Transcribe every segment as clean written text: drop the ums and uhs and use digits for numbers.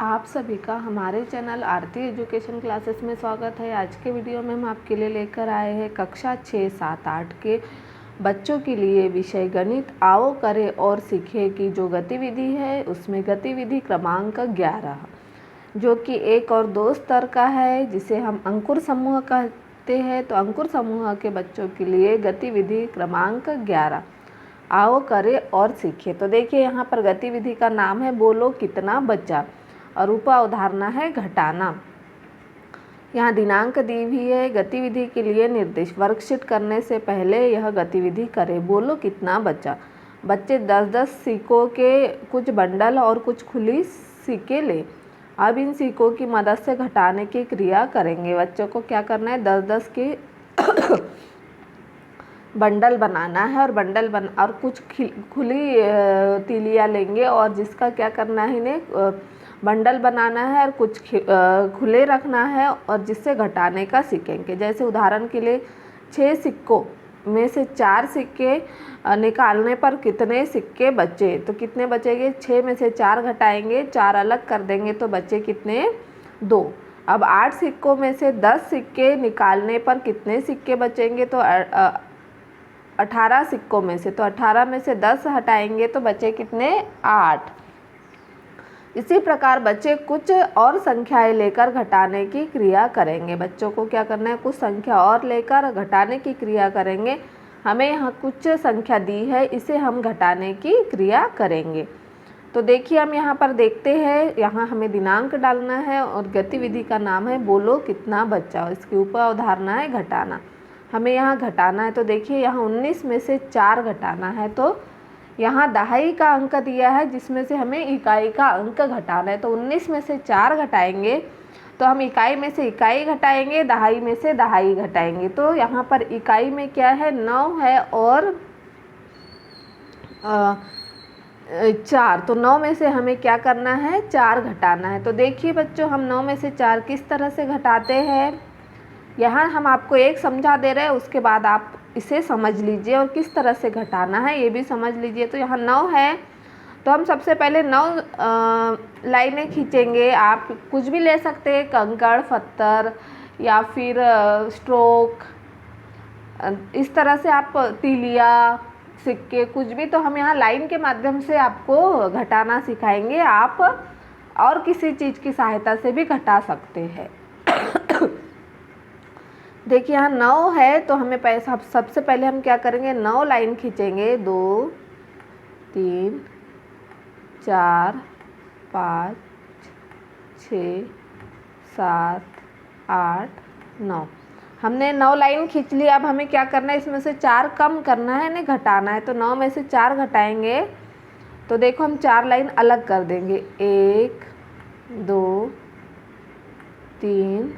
आप सभी का हमारे चैनल आरती एजुकेशन क्लासेस में स्वागत है। आज के वीडियो में हम आपके लिए लेकर आए हैं कक्षा 6, 7, 8 के बच्चों के लिए विषय गणित आओ करें और सीखें की जो गतिविधि है उसमें गतिविधि क्रमांक 11 जो कि 1 और 2 स्तर का है, जिसे हम अंकुर समूह कहते हैं। तो अंकुर समूह के बच्चों के लिए गतिविधि क्रमांक 11 आओ करें और सीखें। तो देखिए यहाँ पर गतिविधि का नाम है बोलो कितना बचा और उप अवधारणा है घटाना। यहाँ दिनांक दी हुई है। गतिविधि के लिए निर्देश वर्कशीट करने से पहले यह गतिविधि करें। बोलो कितना बचा। बच्चे 10-10 सिक्कों के कुछ बंडल और कुछ खुली सिक्के ले। अब इन सिक्कों की मदद से घटाने की क्रिया करेंगे। बच्चों को क्या करना है, 10-10 की बंडल बनाना है और कुछ खुली तीलियाँ लेंगे और जिसका क्या करना है, इन्हें बंडल बनाना है और कुछ खुले रखना है और जिससे घटाने का सीखेंगे। जैसे उदाहरण के लिए 6 सिक्कों में से 4 सिक्के निकालने पर कितने सिक्के बचे, तो कितने बचेंगे, 6 में से 4 घटाएंगे, 4 अलग कर देंगे तो बचे कितने, 2। अब 8 सिक्कों में से 10 सिक्के निकालने पर कितने सिक्के बचेंगे, तो 18 सिक्कों में से, तो 18 में से 10 हटाएंगे तो बचे कितने, 8। इसी प्रकार बच्चे कुछ और संख्याएं लेकर घटाने की क्रिया करेंगे। बच्चों को क्या करना है, कुछ संख्या और लेकर घटाने की क्रिया करेंगे। हमें यहाँ कुछ संख्या दी है, इसे हम घटाने की क्रिया करेंगे। तो देखिए हम यहाँ पर देखते हैं, यहाँ हमें दिनांक डालना है और गतिविधि का नाम है बोलो कितना बचा। इसकी उप अवधारणा है घटाना। हमें यहाँ घटाना है। तो देखिए यहाँ 19 में से 4 घटाना है, तो यहाँ दहाई का अंक दिया है जिसमें से हमें इकाई का अंक घटाना है। तो 19 में से 4 घटाएंगे तो हम इकाई में से इकाई घटाएंगे, दहाई में से दहाई घटाएंगे। तो यहाँ पर इकाई में क्या है, 9 है और 4। तो 9 में से हमें क्या करना है, 4 घटाना है। तो देखिए बच्चों हम 9 में से 4 किस तरह से घटाते हैं। यहाँ हम आपको एक समझा दे रहे हैं, उसके बाद आप इसे समझ लीजिए और किस तरह से घटाना है ये भी समझ लीजिए। तो यहाँ 9 है तो हम सबसे पहले 9 लाइनें खींचेंगे। आप कुछ भी ले सकते हैं, कंकड़, पत्थर या फिर स्ट्रोक, इस तरह से आप तीलिया, सिक्के, कुछ भी। तो हम यहाँ लाइन के माध्यम से आपको घटाना सिखाएंगे। आप और किसी चीज़ की सहायता से भी घटा सकते हैं। देखिए यहाँ 9 है तो हमें सबसे पहले हम क्या करेंगे, 9 लाइन खींचेंगे। 2 3 4 5 6 7 8 9। हमने 9 लाइन खींच ली। अब हमें क्या करना है, इसमें से 4 कम करना है, इन्हें घटाना है। तो 9 में से 4 घटाएंगे तो देखो हम 4 लाइन अलग कर देंगे। 1 2 3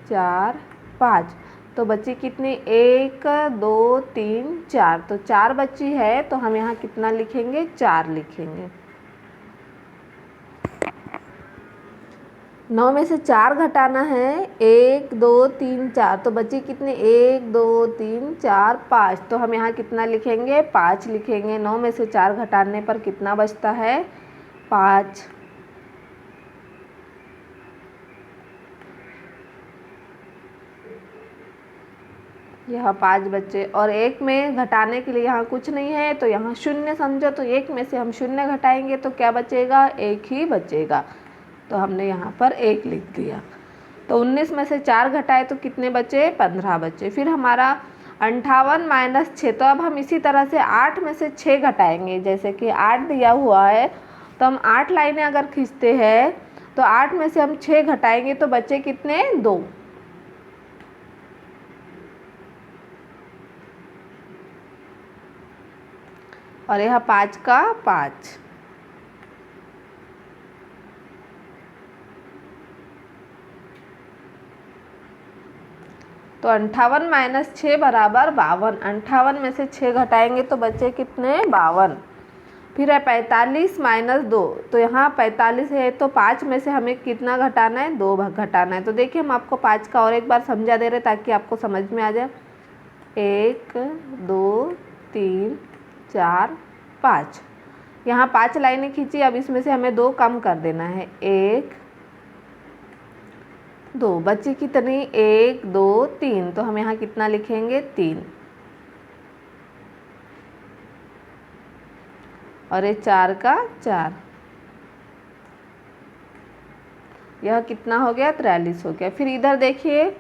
4 5। तो बची कितनी, 1 2 3 4। तो 4 बची है तो हम यहाँ कितना लिखेंगे, 4 लिखेंगे। 9 में से 4 घटाना है, 1 2 3 4। तो बची कितनी, 1 2 3 4 5। तो हम यहाँ कितना लिखेंगे, 5 लिखेंगे। 9 में से 4 घटाने पर कितना बचता है, 5। यह 5 बच्चे और 1 में घटाने के लिए यहाँ कुछ नहीं है तो यहाँ 0 समझो। तो 1 में से हम 0 घटाएंगे तो क्या बचेगा, 1 ही बचेगा। तो हमने यहाँ पर 1 लिख दिया। तो 19 में से 4 घटाए तो कितने बचे, 15 बचे। फिर हमारा 58 - 6। तो अब हम इसी तरह से 8 में से 6 घटाएंगे। जैसे कि 8 दिया हुआ है तो हम 8 लाइनें अगर खींचते हैं तो 8 में से हम 6 घटाएंगे तो बचे कितने, 2। और यह 5 का 5। तो 58 - 6 बराबर 52। 58 में से 6 घटाएंगे तो बचे कितने, 52। फिर है 45 - 2। तो यहाँ 45 है तो 5 में से हमें कितना घटाना है, 2 घटाना है। तो देखिए हम आपको 5 का और एक बार समझा दे रहे ताकि आपको समझ में आ जाए। 1 2 3 4 5। यहाँ 5 लाइनें खींची, अब इसमें से हमें 2 कम कर देना है, 1 2, बची कितनी 1 2 3, तो हम यहाँ कितना लिखेंगे 3, और ये 4 का 4, यह कितना हो गया 43 हो गया। फिर इधर देखिए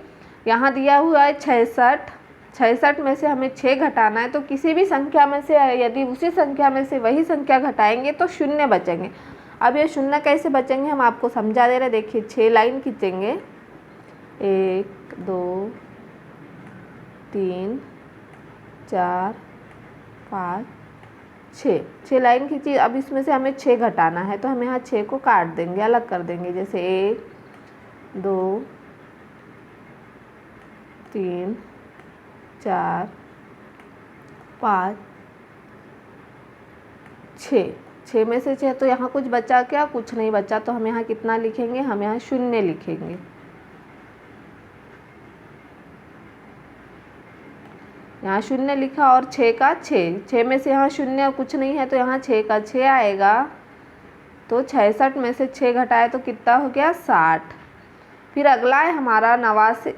यहाँ दिया हुआ है 66, 66 में से हमें 6 घटाना है, तो किसी भी संख्या में से यदि उसी संख्या में से वही संख्या घटाएंगे तो शून्य बचेंगे। अब ये शून्य कैसे बचेंगे हम आपको समझा दे रहे, देखिए 6 लाइन खींचेंगे, 1 2 3 4 5 6 लाइन खींची। अब इसमें से हमें 6 घटाना है, तो हम यहाँ 6 को काट देंगे, अलग कर देंगे, जैसे 1 2 3 4 5 6 में से 6, तो यहाँ कुछ बचा क्या, कुछ नहीं बचा, तो हम यहाँ कितना लिखेंगे, हम यहाँ शून्य लिखेंगे। यहाँ शून्य लिखा और 6 का 6 में से यहाँ शून्य कुछ नहीं है, तो यहाँ 6 का 6 आएगा, तो 66 में से 6 घटाए तो कितना हो गया 60। फिर अगला है हमारा 89,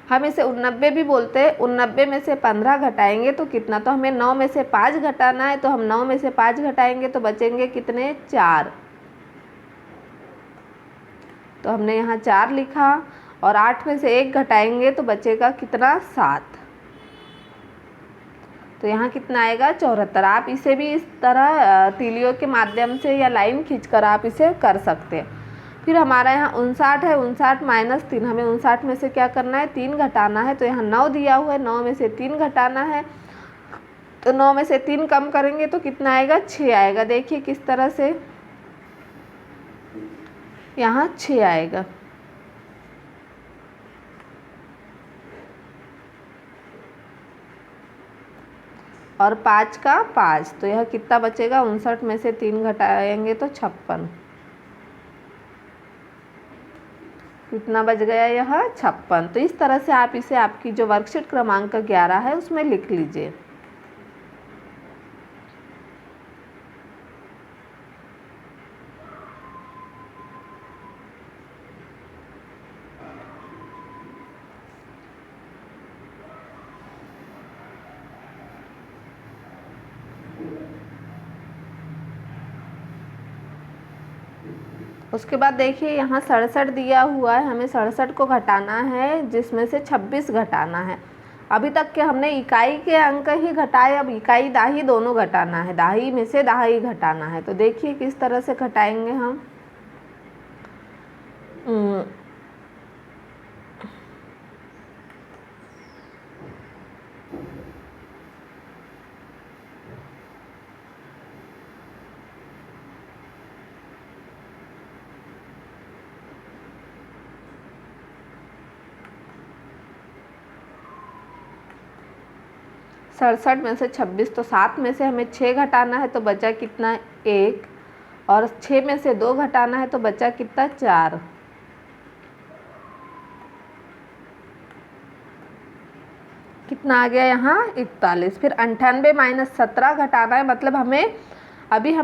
हम इसे 89 भी बोलते हैं। 89 में से 15 घटाएंगे तो कितना, तो हमें 9 में से 5 घटाना है, तो हम 9 में से 5 घटाएंगे तो बचेंगे कितने 4, तो हमने यहाँ 4 लिखा, और 8 में से 1 घटाएंगे तो बचेगा कितना 7, तो यहाँ कितना आएगा 74। आप इसे भी इस तरह तीलियों के माध्यम से या लाइन खींचकर आप इसे कर सकते हैं। फिर हमारा यहाँ 59 है, 59 माइनस 3, हमें 59 में से क्या करना है 3 घटाना है, तो यहाँ 9 दिया हुआ है, 9 में से 3 घटाना है, तो 9 में से 3 कम करेंगे तो कितना आएगा 6 आएगा। देखिए किस तरह से यहाँ 6 आएगा। और 5 का 5, तो यह कितना बचेगा 59 में से 3 घटाएंगे तो 56, कितना बच गया यह 56। तो इस तरह से आप इसे आपकी जो वर्कशीट क्रमांक 11 है उसमें लिख लीजिए। उसके बाद देखिए यहाँ 67 दिया हुआ है, हमें 67 को घटाना है, जिसमें से 26 घटाना है। अभी तक के हमने इकाई के अंक ही घटाए, अब इकाई दाही दोनों घटाना है, दाही में से दाही घटाना है। तो देखिए किस तरह से घटाएंगे हम। 67 में से 26, तो 7 में से हमें 6 घटाना है, तो बचा कितना 1, और 6 में से 2 घटाना है तो बचा कितना 4, कितना आ गया यहाँ 41। फिर 98 माइनस 17 घटाना है, मतलब हमें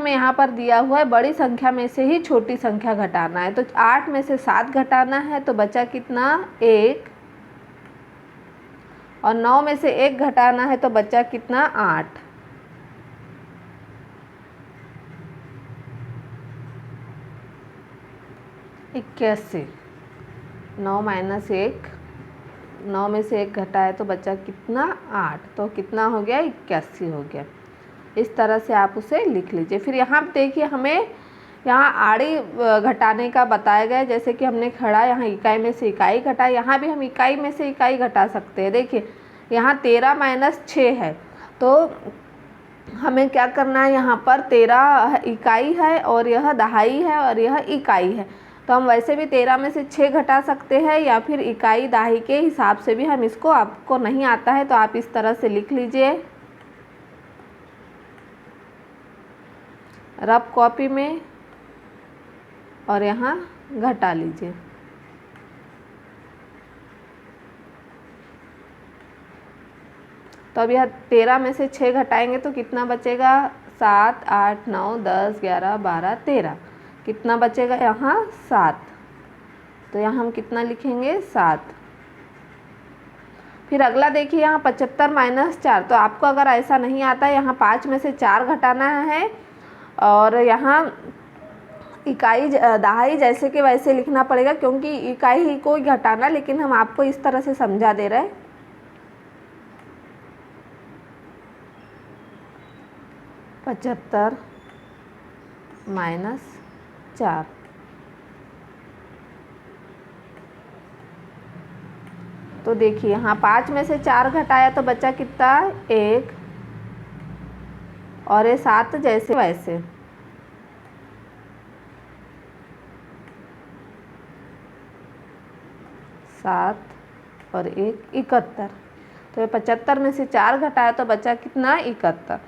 यहाँ पर दिया हुआ है बड़ी संख्या में से ही छोटी संख्या घटाना है, तो 8 में से 7 घटाना है तो बचा कितना 1, और 9 में से 1 घटाना है तो बचा कितना 8। इक्यासी, 9 माइनस 1, 9 में से 1 घटाए तो बचा कितना 8, तो कितना हो गया 81 हो गया। इस तरह से आप उसे लिख लीजिए। फिर यहाँ देखिए हमें यहाँ आड़ी घटाने का बताया गया है, जैसे कि हमने खड़ा यहाँ इकाई में से इकाई घटाई, यहाँ भी हम इकाई में से इकाई घटा सकते हैं। देखिए यहाँ 13 माइनस 6 है, तो हमें क्या करना है, यहाँ पर 13 इकाई है और यह दहाई है और यह इकाई है, तो हम वैसे भी 13 में से 6 घटा सकते हैं, या फिर इकाई दाही के हिसाब से भी हम इसको, आपको नहीं आता है तो आप इस तरह से लिख लीजिए रफ कॉपी में, और यहाँ घटा लीजिए। तो तो अब यह 13 में से 6 घटाएंगे तो कितना बचेगा? 7, 8, 9, 10, 11, 12, 13। कितना बचेगा यहाँ? 7। तो यहाँ हम कितना लिखेंगे? 7। फिर अगला देखिए यहाँ 75 माइनस 4। तो आपको अगर ऐसा नहीं आता है, यहाँ 5 में से 4 घटाना है और यहाँ इकाई दहाई जैसे कि वैसे लिखना पड़ेगा, क्योंकि इकाई ही को घटाना, लेकिन हम आपको इस तरह से समझा दे रहे हैं। पचहत्तर माइनस 4। तो देखिए यहाँ 5 में से 4 घटाया तो बचा कितना? 1। और ये 7 जैसे वैसे। सात और 1 71। तो ये 75 में से 4 घटाया तो बचा कितना? 71।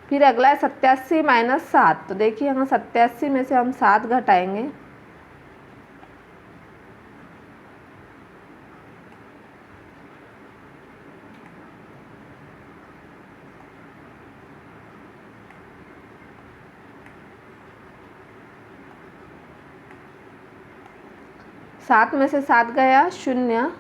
फिर अगला है 87 माइनस 7। तो देखिए यहाँ 87 में से हम 7 घटाएंगे सात में से 7 गया 0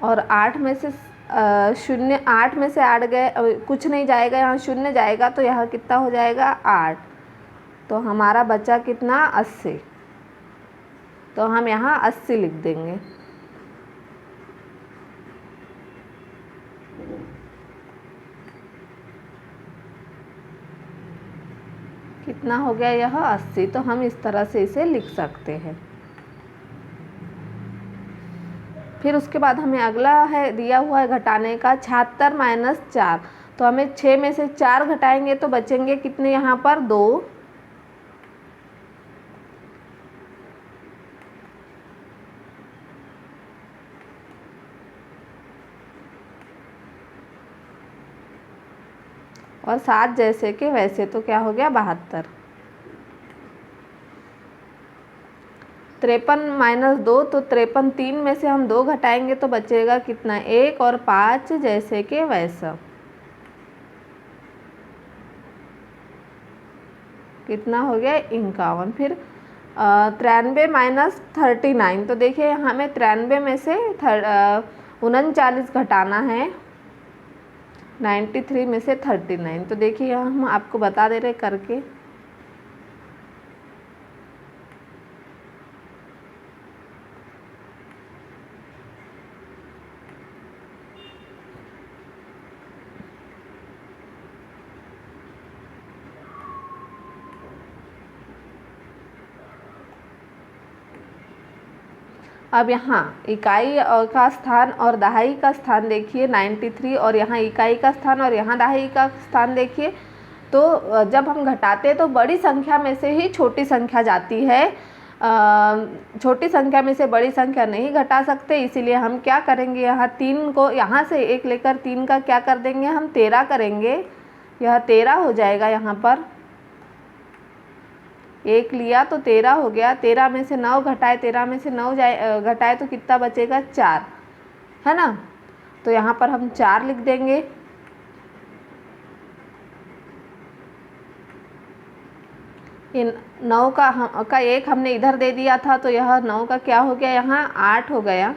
और 8 में से 0, 8 में से 8 गए, कुछ नहीं जाएगा, यहाँ 0 जाएगा तो यहाँ कितना हो जाएगा? 8। तो हमारा बचा कितना? 80। तो हम यहाँ 80 लिख देंगे। कितना हो गया? यह 80। तो हम इस तरह से इसे लिख सकते हैं। फिर उसके बाद हमें अगला है दिया हुआ है घटाने का 76 माइनस 4। तो हमें 6 में से 4 घटाएंगे तो बचेंगे कितने यहाँ पर? 2। और 7 जैसे कि वैसे। तो क्या हो गया? 72। 53 माइनस 2। तो 53, 3 में से हम 2 घटाएंगे तो बचेगा कितना? 1 और 5 जैसे कि वैसा। कितना हो गया? 51। फिर 93 माइनस 39। तो देखिए हमें 93 में से 39 घटाना है 93 में से 39। तो देखिए हम आपको बता दे रहे करके। अब यहाँ इकाई का स्थान और दहाई का स्थान देखिए 93, और यहाँ इकाई का स्थान और यहाँ दहाई का स्थान देखिए। तो जब हम घटाते हैं तो बड़ी संख्या में से ही छोटी संख्या जाती है, छोटी संख्या में से बड़ी संख्या नहीं घटा सकते। इसीलिए हम क्या करेंगे? यहाँ 3 को यहाँ से 1 लेकर 3 का क्या कर देंगे? हम 13 करेंगे। यह 13 हो जाएगा। यहाँ पर 1 लिया तो 13 हो गया। 13 में से 9 घटाए, 13 में से 9 घटाए तो कितना बचेगा? 4, है ना। तो यहाँ पर हम 4 लिख देंगे। इन 9 का 1 हमने इधर दे दिया था, तो यह 9 का क्या हो गया? यहाँ 8 हो गया।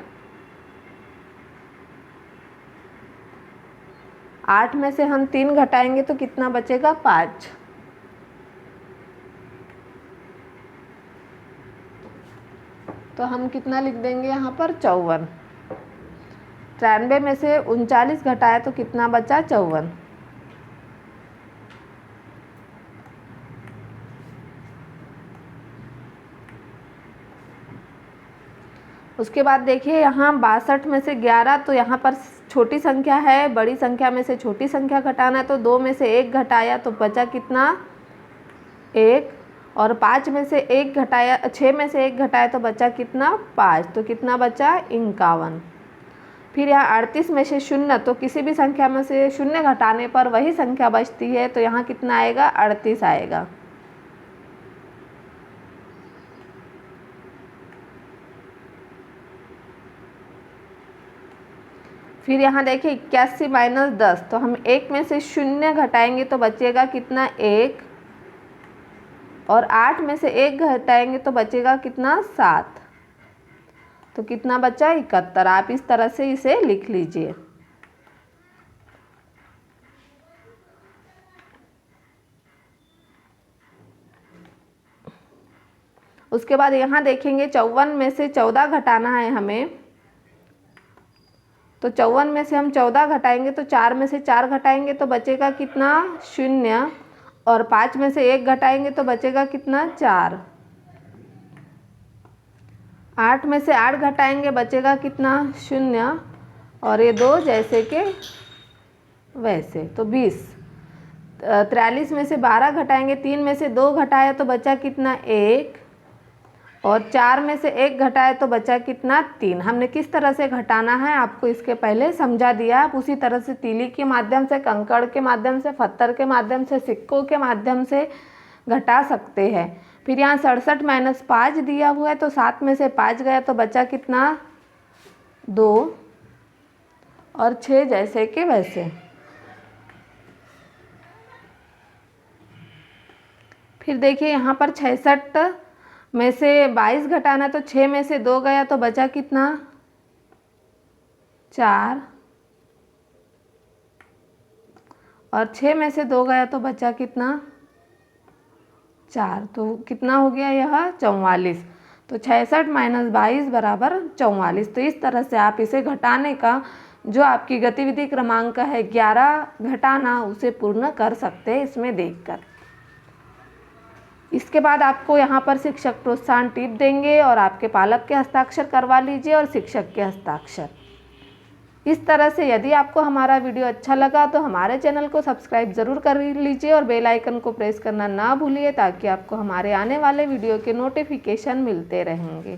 8 में से हम 3 घटाएंगे तो कितना बचेगा? 5। तो हम कितना लिख देंगे यहाँ पर? 54। 93 में से 39 घटाया तो कितना बचा? 54। उसके बाद देखिए यहाँ 62 में से 11। तो यहाँ पर छोटी संख्या है, बड़ी संख्या में से छोटी संख्या घटाना है। तो 2 में से 1 घटाया तो बचा कितना? 1। और 5 में से 1 घटाया, 6 में से 1 घटाया तो बचा कितना? 5। तो कितना बचा? 51। फिर यहाँ 38 में से 0। तो किसी भी संख्या में से 0 घटाने पर वही संख्या बचती है। तो यहाँ कितना आएगा? 38 आएगा। फिर यहाँ देखिए 81 माइनस 10, तो हम 1 में से 0 घटाएंगे तो बचेगा कितना 1, और 8 में से 1 घटाएंगे तो बचेगा कितना 7, तो कितना बचा 71। आप इस तरह से इसे लिख लीजिए। उसके बाद यहाँ देखेंगे 54 में से 14 घटाना है हमें, तो 54 में से हम 14 घटाएंगे तो 4 में से 4 घटाएंगे तो बचेगा कितना 0, और 5 में से 1 घटाएंगे तो बचेगा कितना 4, 8 में से 8 घटाएंगे बचेगा कितना 0, और ये 2 जैसे के वैसे, तो 20। 43 में से 12 घटाएंगे, 3 में से 2 घटाया तो बचा कितना 1, और 4 में से 1 घटाए तो बचा कितना 3। हमने किस तरह से घटाना है आपको इसके पहले समझा दिया। आप उसी तरह से तीली के माध्यम से, कंकड़ के माध्यम से, पत्थर के माध्यम से, सिक्कों के माध्यम से घटा सकते हैं। फिर यहाँ 67 माइनस 5 दिया हुआ है, तो 7 में से 5 गया तो बचा कितना 2, और 6 जैसे के वैसे। फिर देखिए यहाँ पर 66 में से 22 घटाना, तो 6 में से 2 गया तो बचा कितना 4, और 6 में से 2 गया तो बचा कितना 4, तो कितना हो गया यह 44। तो 66 माइनस 22 बराबर 44। तो इस तरह से आप इसे घटाने का जो आपकी गतिविधि क्रमांक है 11 घटाना, उसे पूर्ण कर सकते हैं इसमें देखकर। इसके बाद आपको यहाँ पर शिक्षक प्रोत्साहन टिप देंगे और आपके पालक के हस्ताक्षर करवा लीजिए और शिक्षक के हस्ताक्षर। इस तरह से यदि आपको हमारा वीडियो अच्छा लगा तो हमारे चैनल को सब्सक्राइब ज़रूर कर लीजिए और बेल आइकन को प्रेस करना ना भूलिए, ताकि आपको हमारे आने वाले वीडियो के नोटिफिकेशन मिलते रहेंगे।